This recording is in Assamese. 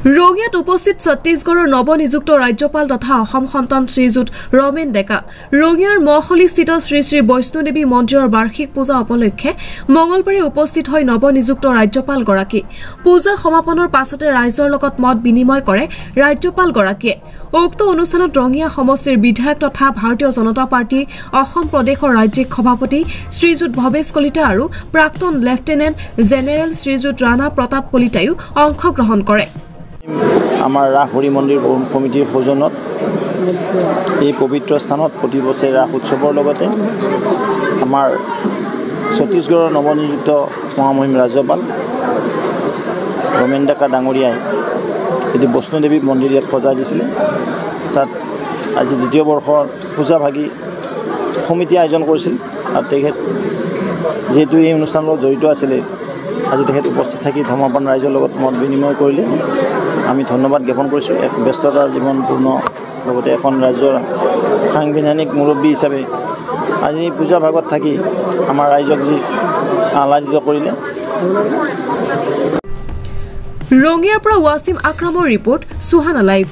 ৰঙিয়াত উপস্থিত ছত্তীশগড়ৰ নৱনিযুক্ত ৰাজ্যপাল তথা অসম সন্তান শ্ৰীযুত ৰমেন ডেকা ৰঙিয়াৰ মহলিস্থিত শ্ৰী শ্ৰী বৈষ্ণোদেৱী মন্দিৰৰ বাৰ্ষিক পূজা উপলক্ষে মঙলবাৰে উপস্থিত হৈ নৱনিযুক্ত ৰাজ্যপালগৰাকী পূজা সমাপনৰ পাছতে ৰাইজৰ লগত মত বিনিময় কৰে ৰাজ্যপালগৰাকীয়ে উক্ত অনুষ্ঠানত ৰঙিয়া সমষ্টিৰ বিধায়ক তথা ভাৰতীয় জনতা পাৰ্টি অসম প্ৰদেশৰ ৰাজ্যিক সভাপতি শ্ৰীযুত ভৱেশ কলিতা আৰু প্ৰাক্তন লেফটেনেণ্ট জেনেৰেল শ্ৰীযুত ৰাণা প্ৰতাপ কলিতায়ো অংশগ্ৰহণ কৰে। আমাৰ ৰাস হৰি মন্দিৰ কমিটিৰ সৌজন্যত এই পবিত্ৰ স্থানত প্ৰতি বছৰে ৰাস উৎসৱৰ লগতে আমাৰ ছত্তীশগড়ৰ নৱনিযুক্ত মহামহিম ৰাজ্যপাল ৰমেন ডেকা ডাঙৰীয়াই এটি বৈষ্ণোদেৱী মন্দিৰ ইয়াত সজাই দিছিলে। তাত আজি দ্বিতীয় বৰ্ষৰ পূজাভাগী সমিতি আয়োজন কৰিছিল আৰু তেখেত যিহেতু এই অনুষ্ঠানৰ লগত জড়িত আছিলে আজি তেখেত উপস্থিত থাকি ধৰ্মপ্ৰাণ ৰাইজৰ লগত মত বিনিময় কৰিলে। আমি ধন্যবাদ জ্ঞাপন কৰিছোঁ। এক ব্যস্ততা জীৱনপূৰ্ণ লগতে এখন ৰাজ্যৰ সাংবিধানিক মুৰব্বী হিচাপে আজি পূজা ভাগত থাকি আমাৰ ৰাইজক যি আহ্লাদিত কৰিলে। ৰঙিয়াৰ পৰা ৱাছিম আক্ৰমৰ ৰিপৰ্ট সুহানা লাইভ।